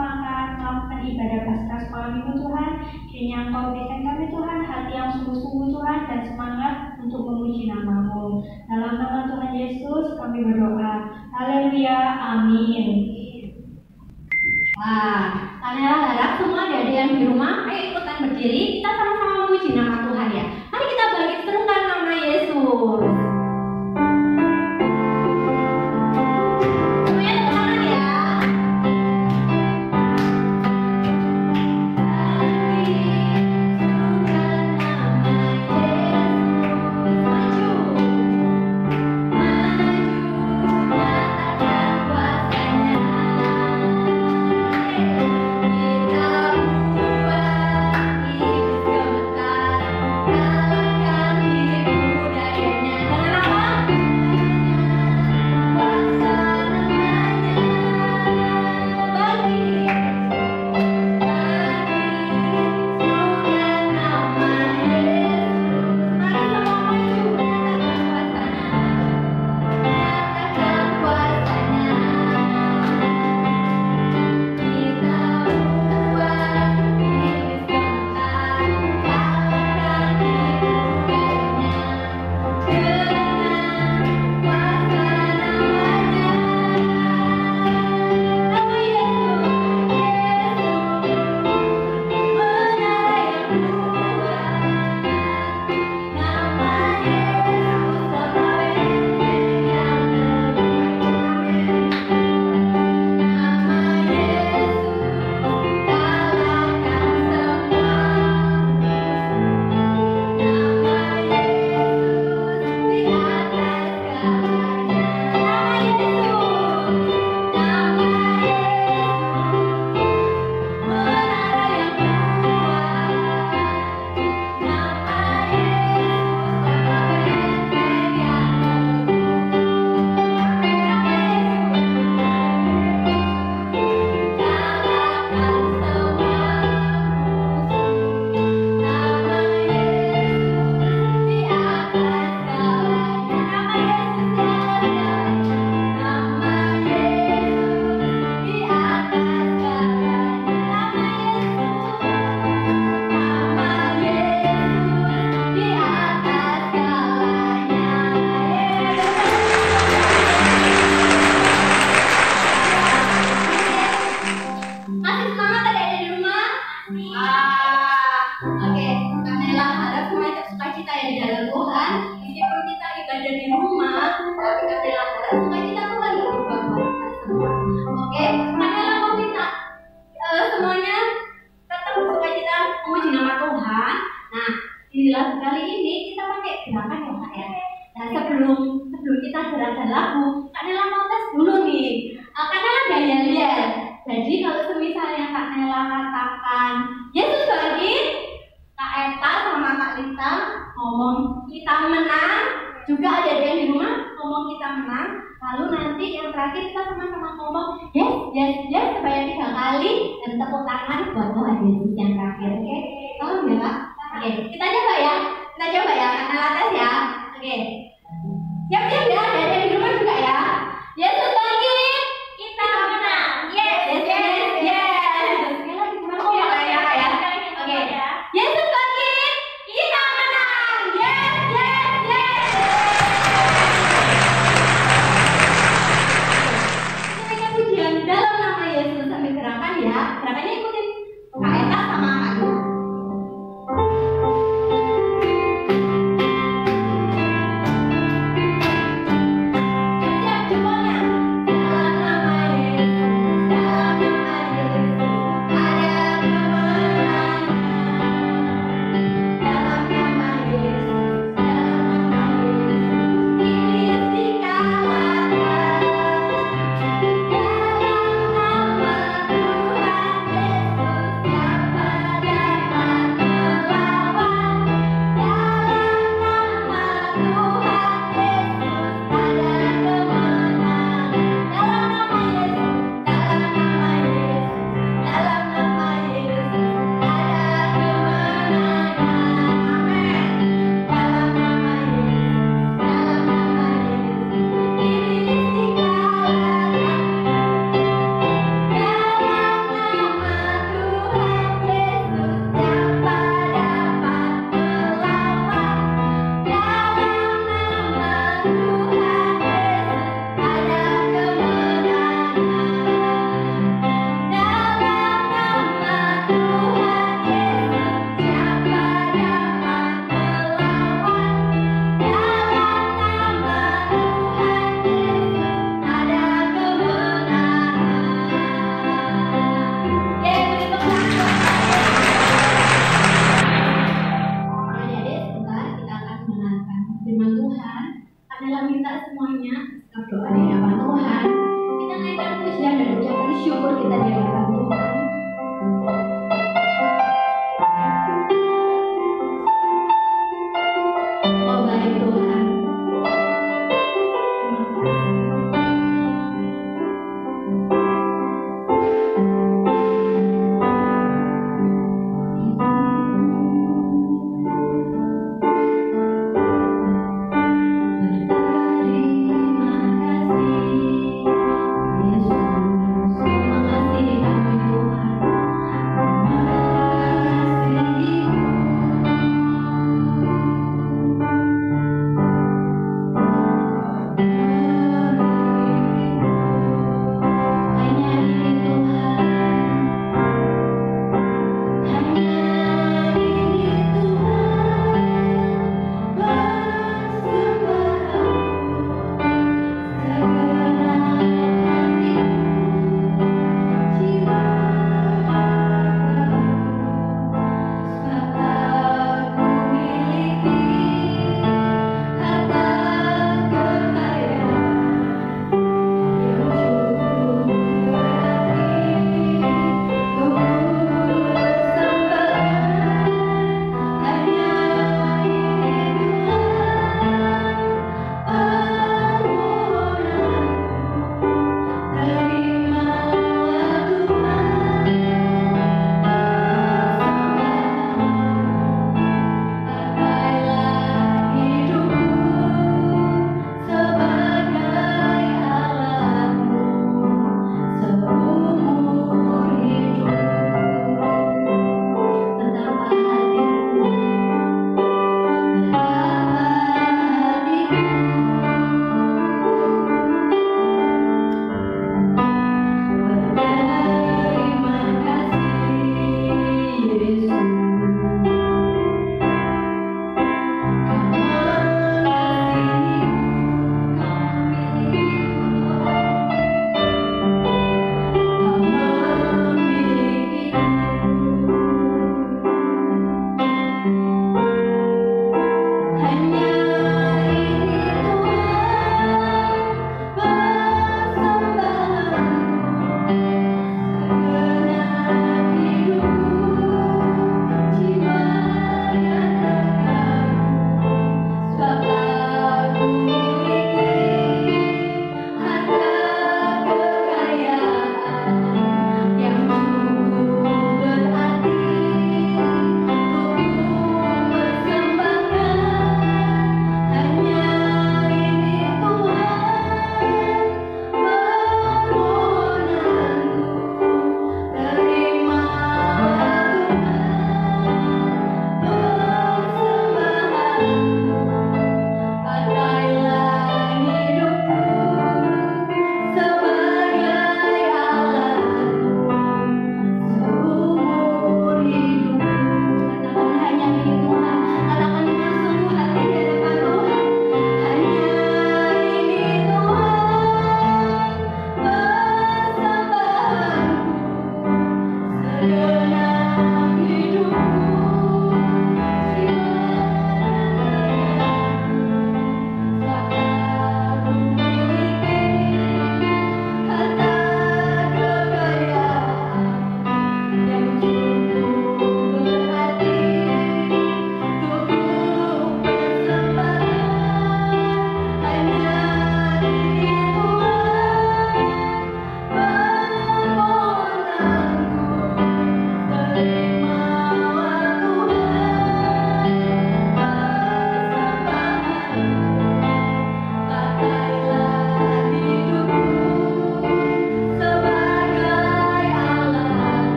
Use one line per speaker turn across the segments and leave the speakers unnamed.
semua akan melakukan ibadah pasca sekolah minggu Tuhan. Kiranya Engkau berikan kami Tuhan hati yang sungguh-sungguh Tuhan dan semangat untuk memuji nama-Mu. Dalam nama Tuhan Yesus kami berdoa. Haleluya, amin.
Wah, Kanela harap semua adik-adik yang di rumah, ayo ikutan berdiri, kita sama-sama memuji nama Tuhan ya. Mari kita bangkit serukan nama Yesus.
Tuhan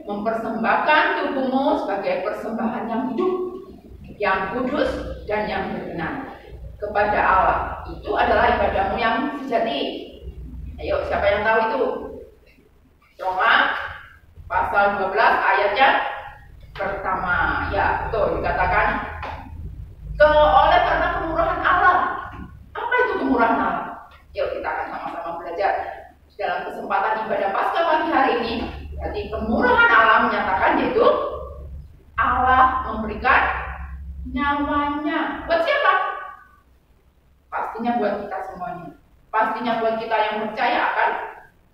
Mempersembahkan tubuhmu sebagai persembahan yang hidup, yang kudus dan yang berkenan kepada Allah. Itu adalah ibadahmu yang sejati. Ayo, siapa yang tahu itu? Roma pasal 12 ayatnya pertama. Ya, betul dikatakan oleh karena kemurahan Allah. Apa itu kemurahan Allah? Yuk kita akan sama-sama belajar dalam kesempatan ibadah Paskah pagi hari ini. Berarti kemurahan Allah menyatakan yaitu Allah memberikan nyawanya. Buat siapa? Pastinya buat kita semuanya. Pastinya buat kita yang percaya akan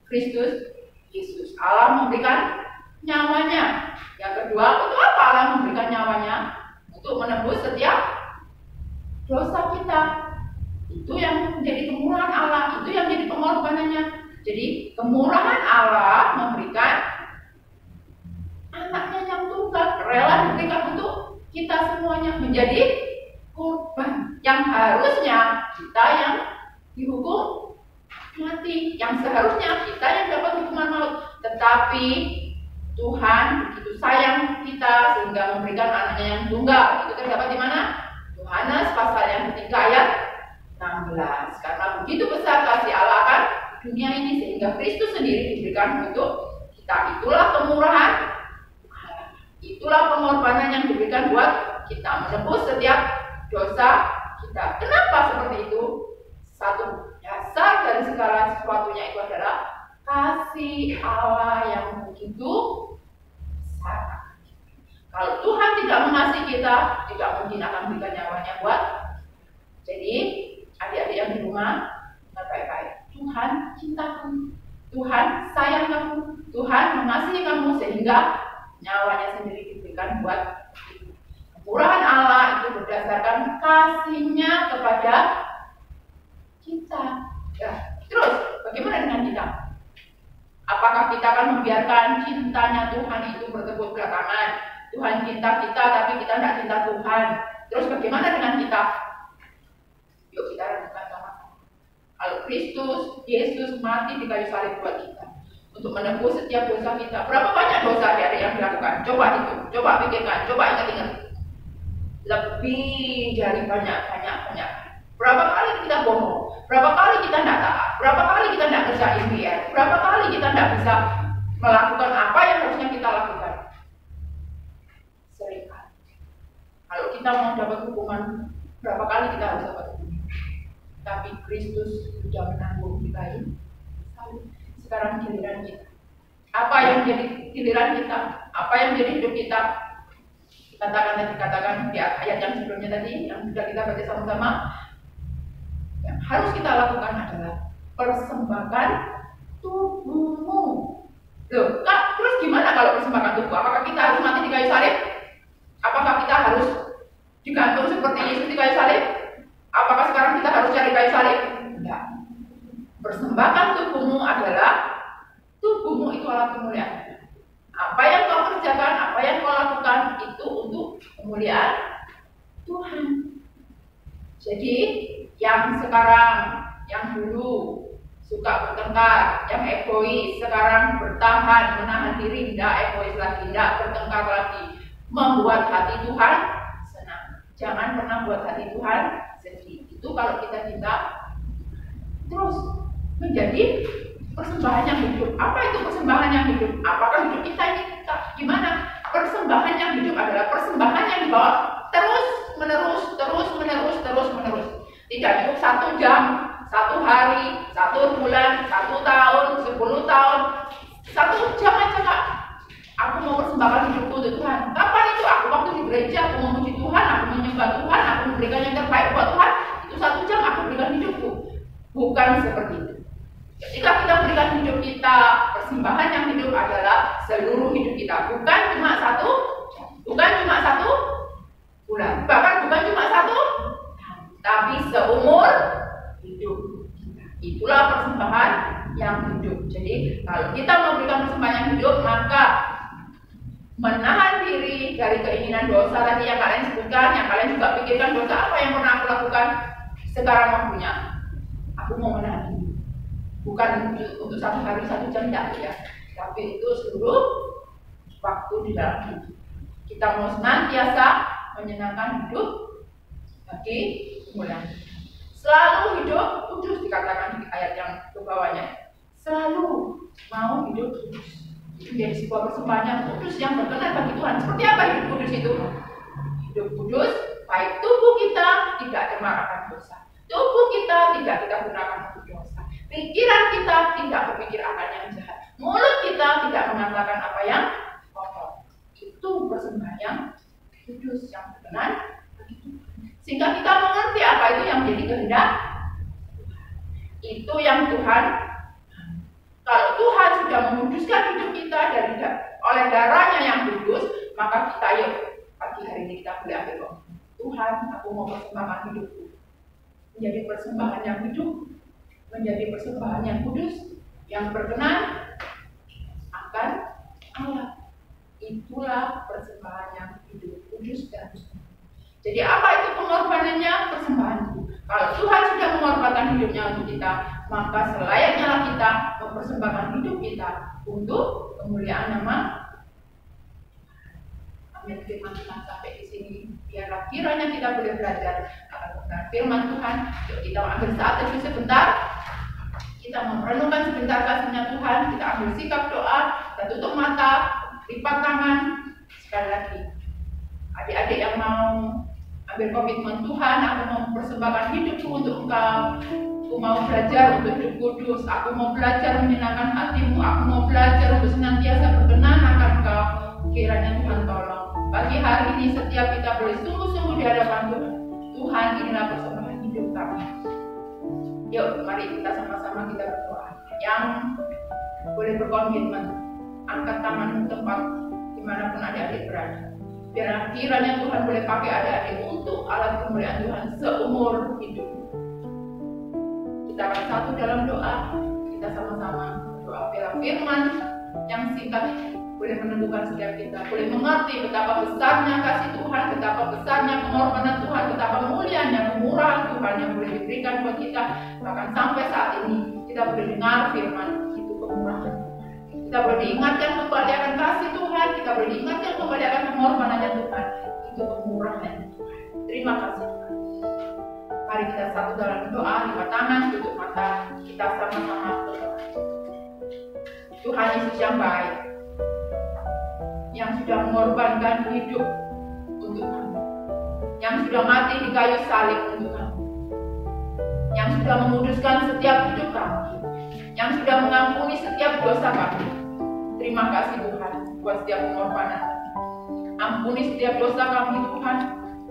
Kristus Yesus. Allah memberikan nyawanya. Yang kedua, untuk apa Allah memberikan nyawanya? Untuk menebus setiap dosa kita. Itu yang menjadi kemurahan Allah. Itu yang menjadi pengorbanannya. Jadi kemurahan Allah memberikan anaknya yang tunggal, rela diberikan untuk kita semuanya menjadi korban yang harusnya kita yang dihukum mati, yang seharusnya kita yang dapat hukuman maut. Tetapi Tuhan begitu sayang kita sehingga memberikan anaknya yang tunggal. Itu terdapat di mana? Yohanes pasal yang ketiga ayat 16. Karena begitu besar kasih Allah akan dunia ini sehingga Kristus sendiri diberikan untuk kita. Itulah kemurahan Allah. Itulah pengorbanan yang diberikan buat kita menebus setiap dosa kita. Kenapa seperti itu? Satu dasar dari segala sesuatunya itu adalah kasih Allah yang begitu besar. Kalau Tuhan tidak mengasihi kita, tidak mungkin akan memberikan nyawanya buat. Jadi adik-adik yang di rumah, baik-baik. Tuhan cinta kamu, Tuhan sayang kamu, Tuhan mengasihi kamu sehingga nyawanya sendiri diberikan buat kita. Kemurahan Allah itu berdasarkan kasih-Nya kepada kita. Ya, terus bagaimana dengan kita? Apakah kita akan membiarkan cintanya Tuhan itu bertepuk tangan? Tuhan cinta kita tapi kita tidak cinta Tuhan. Terus bagaimana dengan kita? Yuk kita renungkan sama-sama. Kalau Kristus Yesus mati di kayu salib buat kita untuk menebus setiap dosa kita. Berapa banyak dosa dari yang dilakukan? Coba hitung, coba pikirkan, coba ingat-ingat. Lebih dari banyak. Berapa kali kita bohong? Berapa kali kita tidak taat? Berapa kali kita tidak kerjain PR? Berapa kali kita tidak bisa melakukan apa yang harusnya kita lakukan? Sering kali. Kalau kita mau dapat hukuman, berapa kali kita harus dapat hukuman? Tapi Kristus sudah menanggung di kayu salib. Sekarang giliran kita. Apa yang jadi giliran kita? Apa yang jadi hidup kita? Dikatakan di ayat yang sebelumnya tadi, yang sudah kita baca sama-sama. Yang harus kita lakukan adalah persembahkan tubuhmu. Loh, Kak, terus gimana kalau persembahkan tubuh? Apakah kita harus mati di kayu salib? Apakah kita harus digantung seperti Yesus di kayu salib? Apakah sekarang kita harus cari kayu salib? Tidak. Persembahkan tubuhmu adalah tubuhmu itu alat kemuliaan. Apa yang kau kerjakan, apa yang kau lakukan itu untuk kemuliaan Tuhan. Jadi yang sekarang, yang dulu suka bertengkar, yang egois, sekarang bertahan, menahan diri, tidak egois lagi, tidak bertengkar lagi, membuat hati Tuhan senang. Jangan pernah buat hati Tuhan sedih. Itu kalau kita cinta. Terus menjadi persembahan yang hidup. Apa itu persembahan yang hidup? Apakah hidup kita ini gimana? Persembahan yang hidup adalah persembahan yang dibawa terus menerus. Tidak cukup 1 jam, 1 hari, 1 bulan, 1 tahun, 10 tahun, 1 jam aja Kak. Aku mau persembahkan hidupku untuk Tuhan. Kapan itu? Aku waktu di gereja, aku memuji Tuhan, aku menyembah Tuhan, aku memberikan yang terbaik buat Tuhan. Itu 1 jam aku berikan hidupku. Bukan seperti itu. Ketika kita berikan hidup kita, persembahan yang hidup adalah seluruh hidup kita. Bukan cuma 1 jam, bukan cuma 1 bulan, bahkan bukan cuma 1 tapi seumur hidup kita. Itulah persembahan yang hidup. Jadi kalau kita memberikan persembahan yang hidup, maka menahan diri dari keinginan dosa tadi yang kalian sebutkan, yang kalian juga pikirkan dosa apa yang pernah aku lakukan sekarang waktunya. Aku mau menahan diri. Bukan untuk 1 hari, 1 jam tidak ya. Tapi itu seluruh waktu di dalam hidup. Kita mau senantiasa menyenangkan hidup bagi kemuliaan. Selalu hidup kudus dikatakan di ayat yang ke bawahnya. Selalu mau hidup kudus. Itu menjadi sebuah persembahan yang kudus yang berkenan bagi Tuhan. Seperti apa hidup kudus itu? Hidup kudus, baik tubuh kita tidak cemar akan dosa. Tubuh kita tidak kita gunakan untuk dosa. Pikiran kita tidak berpikir akan yang jahat. Mulut kita tidak mengatakan apa yang kotor. Itu persembahan yang kudus yang berkenan bagi Tuhan. Sehingga kita mengerti apa itu yang menjadi kehendak Tuhan. Itu yang Tuhan. Kalau Tuhan sudah menguduskan hidup kita oleh darahnya yang kudus, maka kita yuk pagi hari ini kita boleh ambil komitmen. Tuhan, aku mau persembahkan hidupku menjadi persembahan yang hidup, menjadi persembahan yang kudus, yang berkenan akan Allah. Itulah persembahan yang hidup, kudus dan berkenan. Jadi apa itu pengorbanannya? Persembahan itu. Kalau Tuhan sudah mengorbankan hidupnya untuk kita, maka selayaknya mempersembahkan hidup kita untuk kemuliaan nama. Amin. Firman Tuhan sampai di sini. Biarlah kiranya kita boleh belajar akan kebenaran firman Tuhan. Yuk kita ambil saat itu sebentar. Kita merenungkan sebentar kasih-Nya Tuhan. Kita ambil sikap doa. Kita tutup mata, lipat tangan. Sekali lagi, adik-adik yang mau ambil komitmen Tuhan, aku mau mempersembahkan hidupku untuk Engkau. Aku mau belajar untuk hidup kudus. Aku mau belajar menyenangkan hatimu. Aku mau belajar untuk senantiasa berkenan akan Engkau. Kiranya Tuhan tolong. Pagi hari ini setiap kita boleh sungguh-sungguh di hadapan Tuhan. Tuhan, inilah persembahan hidup kami. Yuk, mari kita sama-sama kita berdoa. Yang boleh berkomitmen, angkat tangan tempat dimanapun adik-adik berada. Biar kiranya Tuhan boleh pakai adik-adik untuk alat kemuliaan Tuhan seumur hidup. Kita akan satu dalam doa. Kita sama-sama berdoa. Biar firman yang singkat boleh menentukan setiap kita, boleh mengerti betapa besarnya kasih Tuhan, betapa besarnya pengorbanan Tuhan, betapa mulianya kemurahan Tuhan yang boleh diberikan buat kita. Bahkan sampai saat ini kita boleh dengar firman itu kemurahan. Kita boleh diingatkan kembali akan kasih Tuhan, kita boleh diingatkan kembali akan pengorbanannya Tuhan. Itu kemurahan Tuhan. Terima kasih Tuhan. Mari kita satu dalam doa, lipat tangan, tutup mata, kita sama-sama berdoa. Tuhan Yesus yang baik, yang sudah mengorbankan hidup untuk kami, yang sudah mati di kayu salib untuk kami, yang sudah memuduskan setiap hidup kami, yang sudah mengampuni setiap dosa kami. Terima kasih Tuhan buat setiap pengorbanan. Ampuni setiap dosa kami Tuhan,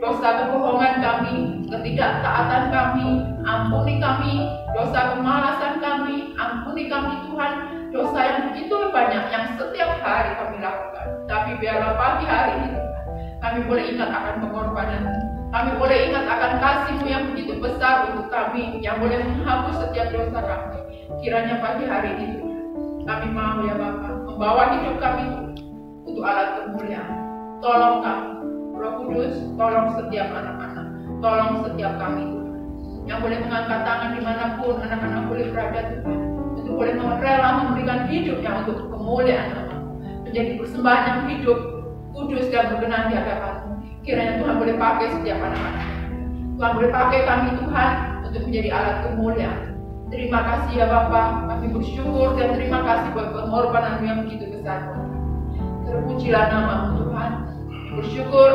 dosa kebohongan kami, ketidaktaatan kami. Ampuni kami dosa kemalasan kami. Ampuni kami Tuhan dosa yang begitu banyak yang setiap hari kami lakukan. Tapi biarlah pagi hari ini kami boleh ingat akan pengorbanan. Kami boleh ingat akan kasih-Mu yang begitu besar untuk kami, yang boleh menghapus setiap dosa kami. Kiranya pagi hari ini kami mau ya Bapa membawa hidup kami untuk alat kemuliaan. Tolong kami, Roh Kudus, tolong setiap anak-anak, tolong setiap kami Tuhan, yang boleh mengangkat tangan dimanapun anak-anak boleh berada Tuhan, untuk boleh rela memberikan hidupnya untuk kemuliaan nama, menjadi persembahan yang hidup, kudus dan berkenan di hadapan-Mu. Kiranya Tuhan boleh pakai setiap anak-anak. Tuhan boleh pakai kami Tuhan untuk menjadi alat kemuliaan. Terima kasih ya Bapa, kami bersyukur dan terima kasih buat pengorbanan-Mu yang begitu besar. Terpujilah nama-Mu Tuhan. Bersyukur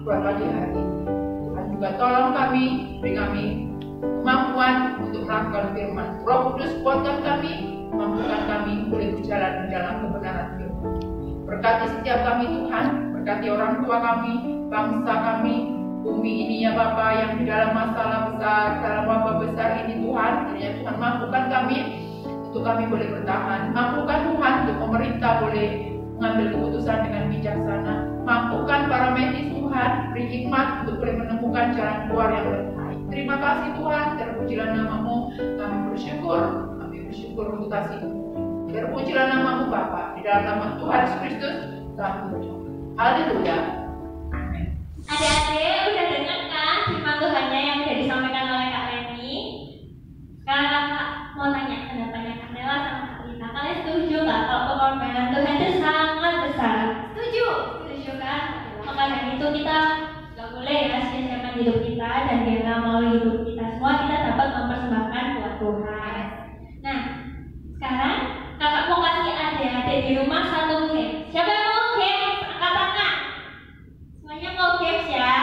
buat pagi hari ini. Tuhan juga tolong kami, beri kami kemampuan untuk melakukan firman. Roh Kudus kuatkan kami, mampukan kami boleh berjalan di dalam kebenaran firman. Berkati setiap kami Tuhan, berkati orang tua kami, bangsa kami, bumi ini ya Bapa yang di dalam masalah besar, dalam wabah besar ini Tuhan. Kiranya Tuhan mampukan kami untuk kami boleh bertahan. Mampukan Tuhan untuk pemerintah boleh mengambil keputusan dengan bijaksana. Mampukan para medis Tuhan, beri hikmat untuk boleh menemukan jalan keluar yang lebih baik. Terima kasih Tuhan, terpujilah nama-Mu. Kami bersyukur untuk kasih-Mu. Terpujilah nama-Mu Bapa, di dalam nama Tuhan Yesus Kristus kami berdoa. Haleluya. Amin.
Adik-adik udah dengar kan firman Tuhannya yang sudah disampaikan oleh Kak Reni? Sekarang Kakak mau tanya pendapatnya Kak Nela sama Kak Lina. Kalian setuju nggak kalau pengorbanan Tuhan itu sangat besar? Setuju? Setuju kan? Maka dari itu kita nggak boleh ya sia-siakan hidup kita, dan biarlah melalui hidup kita semua kita dapat mempersembahkan buat Tuhan. Nah, sekarang Kakak mau kasih adik-adik di rumah satu game. Siapa yang mau game? Angkat tangan. Semuanya mau games ya.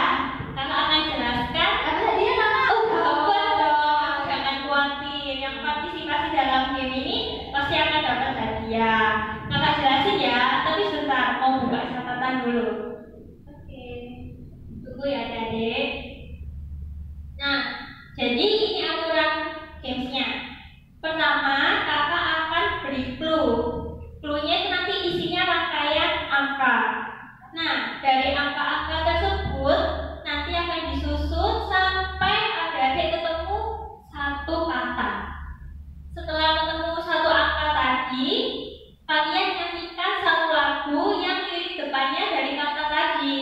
Kakak akan jelaskan. Ada hadiah Kakak? Oh, dapat dong. Jangan khawatir. Yang partisipasi dalam game ini pasti akan dapat hadiah. Kakak jelasin ya. Tapi sebentar mau buka catatan dulu. Oke. Tunggu ya adik. Nah, jadi ini aturan gamesnya. Pertama, kakak akan beri clue. Clue-nya itu nanti isinya rangkaian angka. Nah, dari angka-angka tersebut nanti akan disusun sampai adik-adik ketemu satu kata. Setelah ketemu satu angka tadi, kalian nyanyikan satu lagu yang lirik depannya dari kata tadi.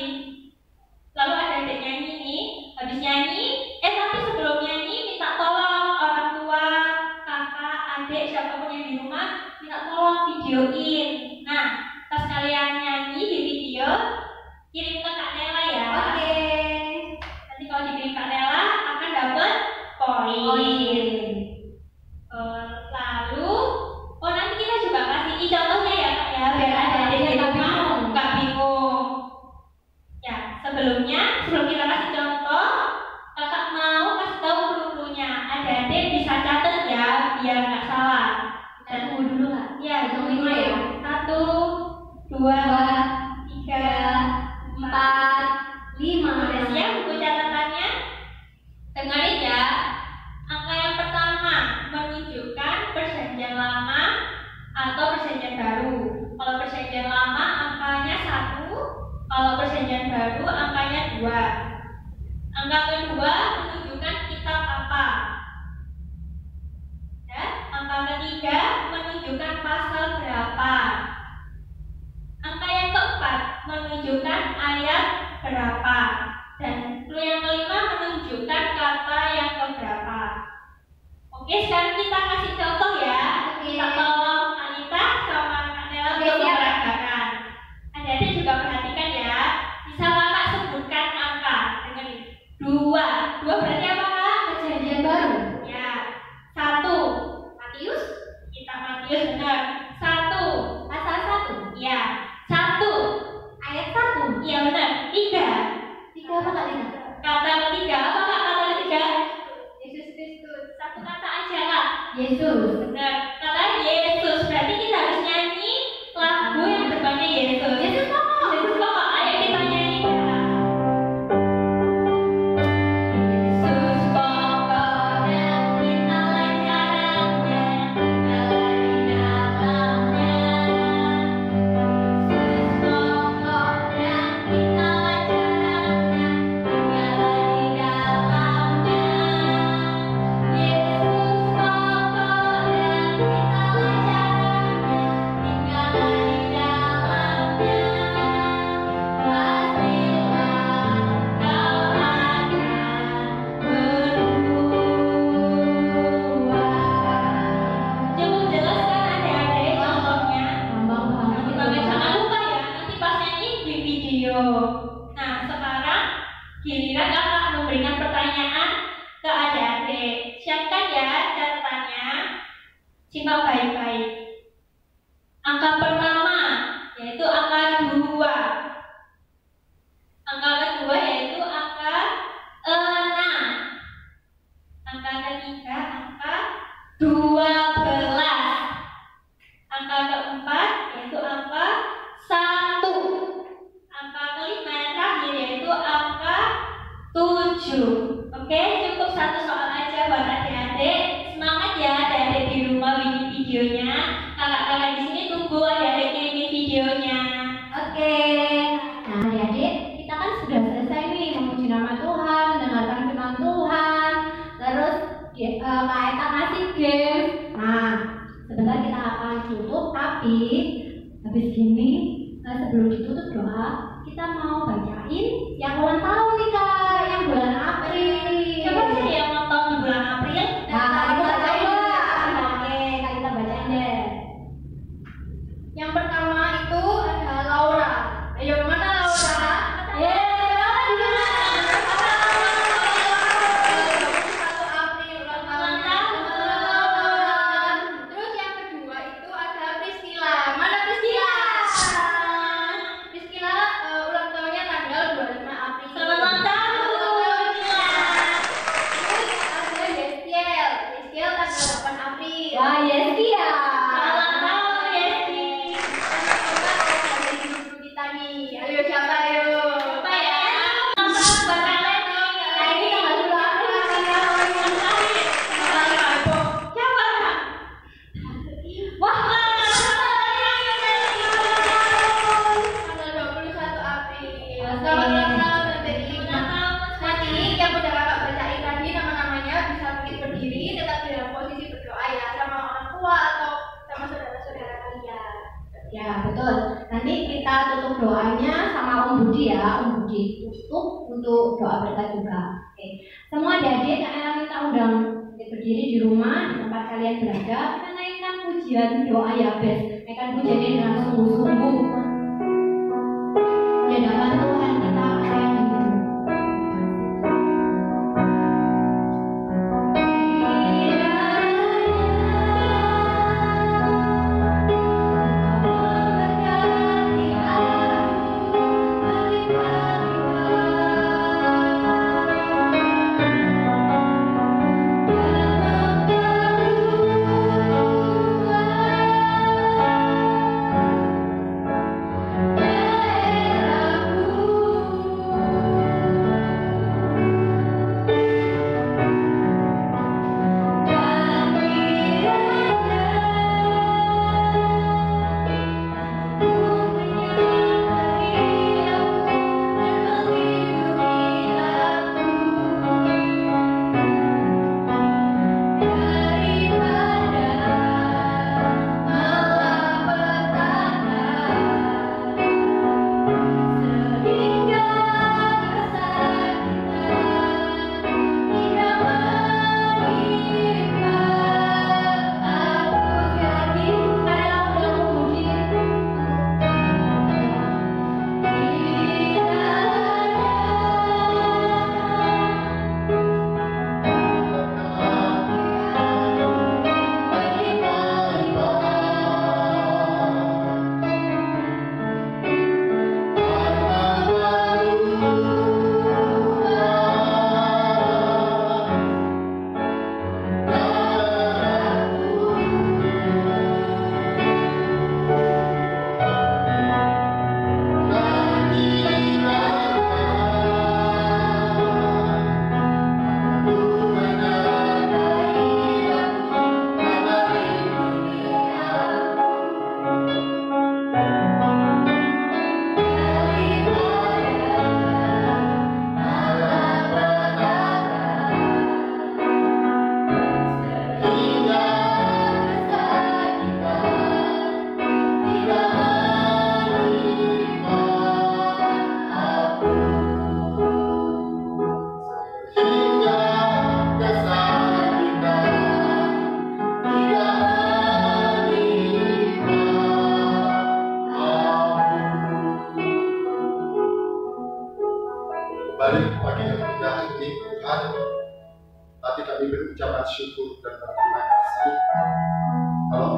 Lalu adik-adik nyanyi nih, habis nyanyi, tapi sebelum nyanyi minta tolong orang tua, kakak, adik, siapapun yang di videoin. Nah, pas kalian nyanyi di video, kirim ke Kak Nela ya.
Oke.
Nanti kalau dikirim Kak Nela akan dapat poin. Lalu, nanti kita juga kasih contohnya ya Kak ya, biar adik-adik di rumah nggak bingung. Ya, sebelum kita kasih contoh, Kakak mau kasih tahu guru-gurunya. Adik-adik bisa catat ya, biar nggak salah.
Kita tunggu dulu Kak.
Ya,
Hitung dulu ya.
1, 2, 3,
4, 5.
Udah siap buku catatannya? Dengarin ya. Angka yang pertama menunjukkan perjanjian lama atau perjanjian baru. Kalau perjanjian lama angkanya 1, kalau perjanjian baru angkanya 2. Angka kedua menunjukkan kitab apa. Ya, angka ketiga menunjukkan pasal berapa. Angka yang keempat menunjukkan ayat berapa. Dan clue yang kelima menunjukkan kata yang keberapa. Oke, sekarang kita kasih contoh ya. Kita tolong Anita sama Kak Nela untuk memperagakan. Adik-adik juga perhatikan ya. Bisa Kakak sebutkan angka dengan 2. 2 berarti apa Kak?
Perjanjian baru.
Ya. 1. Matius. Kita Matius benar. 1.
Pasal 1.
Ya. 1.
Ayat 1.
Iya benar. 3.
3 apa Kak Lina?
Kata ketiga apa Kak? Kata ketiga?
Yesus Kristus.
Satu kata aja Kak.
Yesus.
Benar. Kata Yesus. Berarti kita harus nyanyi lagu yang depannya Yesus.
Yesus pokok.
Yesus pokok. Ayo kita nyanyi Kak. Yesus pokok dan kita jalannya, tinggal di dalamnya. Yesus pokok dan kita jalannya, tinggal di dalamnya. Yesus pokok dan kita jalannya, tinggal di dalamnya. Pastilah kau akan berdua. Cukup jelas kan adik-adik contohnya?
Gampang banget itu.
Jangan lupa ya, nanti pas nyanyi di video. Nah, sekarang giliran kakak memberikan pertanyaan ke adik-adik. Siapkan ya catatannya. Simak baik-baik. Angka pertama yaitu angka 2. Angka kedua yaitu angka 6. Angka ketiga angka 12. Angka keempat yaitu angka 1. Angka kelima yang terakhir yaitu angka 7. Oke, cukup satu soal aja buat adik-adik. Semangat ya adik-adik di rumah bikin videonya. Kakak-kakak di sini tunggu adik-adik kirimin videonya.
Oke. Nah, adik-adik, kita kan sudah selesai nih memuji nama Tuhan, mendengarkan firman Tuhan, terus Kak Eta ngasih games. Nah, sebentar kita akan tutup, tapi habis gini sebelum ditutup doa, kita mau bacain yang ulang tahun nih Kak, yang bulan April.
Coba sih yang nonton di bulan April.
Nah, Kak Ita bacain deh. Oke, Kak Ita bacain deh.
Yang pertama itu ada Laura. Ayo mana Laura? Terus yang kedua itu ada Priscilla. Mana Priscilla? Priscilla ulang tahunnya tanggal 25 April.
Selamat ulang tahun.
Terus ada Yestiel. Yestiel tanggal 8 April.
Wah, yes ya.
Selamat tahun Yesti.
Kita nih. Ayo siapa ayo?
Coba ya. Selamat tahun buat kalian nih.
Nah, ini tanggal 2 April ya.
Siapa?
Wah,
Tanggal 21 April.
Oke.
Selamat ulang tahun Tante Ina.
Ulang tahun.
Nanti yang udah kakak bacain tadi nama-namanya bisa bikin berdiri tetap dalam posisi berdoa ya sama orang tua atau sama saudara-saudara kalian.
ya betul. Nanti kita tutup doanya sama Om Budi ya. Om Budi tutup untuk doa berkat juga. Oke. Semua adik-adik kalian minta undang berdiri di rumah di tempat kalian berada. Kita naikkan pujian doa ya Bes. Biarkan hujannya dengan sungguh-sungguh di hadapan Tuhan kita apa yang hidup.
Balik pagi yang indah ini Tuhan, tapi kami berucapan syukur dan berterima kasih kalau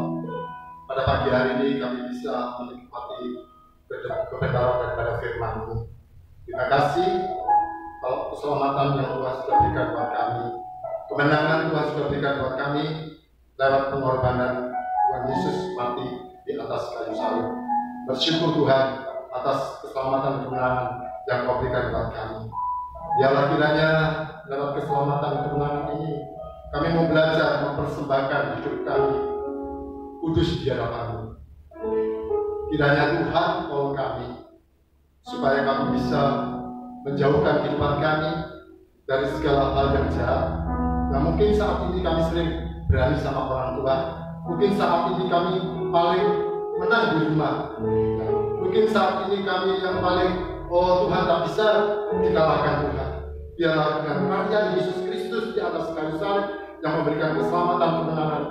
pada pagi hari ini kami bisa menikmati kebenaran daripada firman-Mu. Terima kasih kalau keselamatan yang Tuhan sudah berikan buat kami, kemenangan Tuhan sudah berikan buat kami lewat pengorbanan Tuhan Yesus mati di atas kayu salib. Bersyukur Tuhan atas keselamatan dan kemenangan yang Kau berikan buat kami. Biarlah kiranya lewat keselamatan dan kemenangan ini kami mau belajar mempersembahkan hidup kami kudus di hadapan-Mu. Kiranya Tuhan tolong kami supaya kami bisa menjauhkan kehidupan kami dari segala hal yang jahat. Nah, mungkin saat ini kami sering berani sama orang tua, mungkin saat ini kami paling menang di rumah, nah, mungkin saat ini kami yang paling Tuhan tak bisa dikalahkan Tuhan. Biarlah dengan karya Yesus Kristus di atas kayu salib yang memberikan keselamatan kemenangan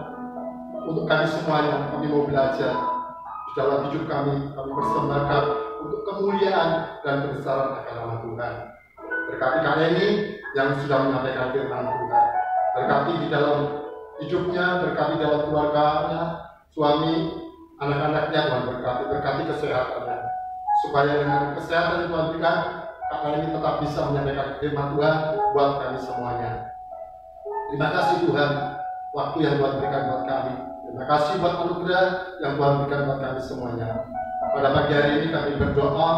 untuk kami semuanya. Kami mau belajar di dalam hidup kami persembahkan untuk kemuliaan dan kebesaran akan nama Tuhan. Berkati kalian ini yang sudah menyampaikan firman Tuhan. Berkati di dalam hidupnya, berkati dalam keluarganya, suami, anak-anaknya, Tuhan berkati kesehatannya. Supaya dengan kesehatan yang Tuhan berikan, kakak ini tetap bisa menyampaikan firman Tuhan buat kami semuanya. Terima kasih Tuhan, waktu yang Tuhan berikan buat kami. Terima kasih buat anugerah yang Tuhan berikan buat kami semuanya. Pada pagi hari ini kami berdoa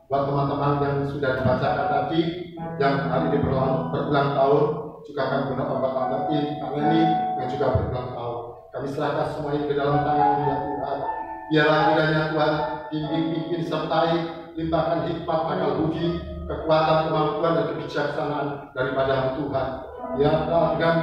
buat teman-teman yang sudah dibacakan tadi, yang hari ini berulang tahun, juga kami berdoa buat Tante ini yang juga berulang tahun. Kami serahkan semuanya ke dalam tangan-Mu ya Tuhan. Biarlah kiranya Tuhan pimpin sertai, limpahkan hikmat, akal budi, kekuatan, kemampuan dan kebijaksanaan daripada Tuhan. Biarlah dengan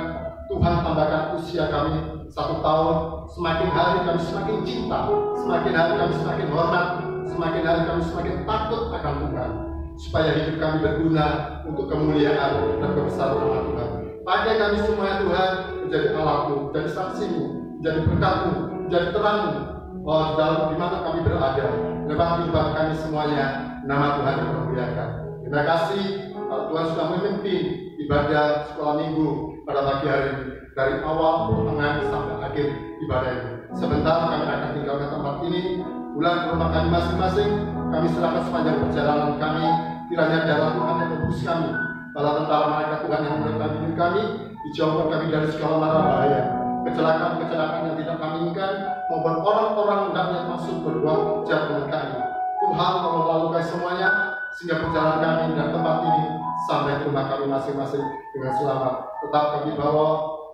Tuhan tambahkan usia kami 1 tahun, semakin hari kami semakin cinta, semakin hari kami semakin hormat, semakin hari kami semakin takut akan Tuhan, supaya hidup kami berguna untuk kemuliaan dan kebesaran nama Tuhan. Pakai kami semua Tuhan menjadi alat-Mu, menjadi saksi-Mu, menjadi berkat-Mu, menjadi terang-Mu di mana kami berada, lewat kehidupan kami semuanya, nama Tuhan dimuliakan. Terima kasih kalau Tuhan sudah memimpin ibadah sekolah minggu pada pagi hari ini, dari awal, tengah, sampai akhir ibadah ini. Sebentar kami akan tinggalkan tempat ini, pulang ke rumah kami masing-masing. Kami serahkan sepanjang perjalanan kami, kiranya darah Tuhan yang menebus kami, para tentara malaikat Tuhan yang melindungi kami, dijauhkan kami dari segala mara bahaya, kecelakaan-kecelakaan yang tidak kami inginkan, maupun orang-orang hendaknya masuk berbuat jahat dengan kami. Tuhan tolong lalukan semuanya, sehingga perjalanan kami dan tempat ini sampai ke rumah kami masing-masing dengan selamat. Tetap kami bawa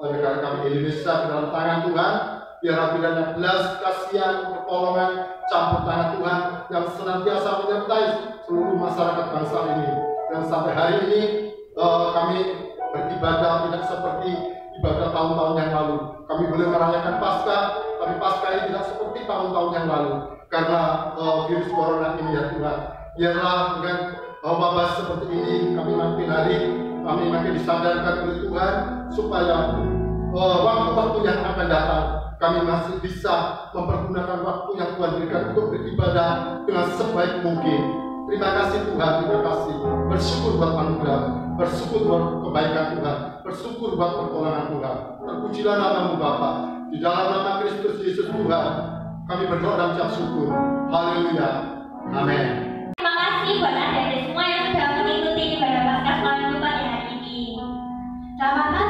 negara kami Indonesia ke dalam tangan Tuhan. Biarlah kiranya belas kasihan, pertolongan, campur tangan Tuhan yang senantiasa menyertai seluruh masyarakat bangsa ini. Dan sampai hari ini kami beribadah tidak seperti ibadah tahun-tahun yang lalu. Kami boleh merayakan Paskah, tapi Paskah ini tidak seperti tahun-tahun yang lalu karena virus corona ini ya Tuhan. Biarlah dengan wabah seperti ini kami makin hari, kami makin disadarkan oleh Tuhan supaya waktu-waktu yang akan datang kami masih bisa mempergunakan waktu yang Tuhan berikan untuk beribadah dengan sebaik mungkin. Terima kasih Tuhan, terima kasih. Bersyukur buat anugerah, bersyukur buat kebaikan Tuhan, bersyukur buat pertolongan Tuhan. Terpujilah nama-Mu Bapa. Di dalam nama Kristus Yesus Tuhan, kami berdoa dan ucap syukur. Haleluya. Amin.
Terima kasih buat Anda semua yang sudah mengikuti ibadah Paskah sekolah minggu pada hari ini. Selamat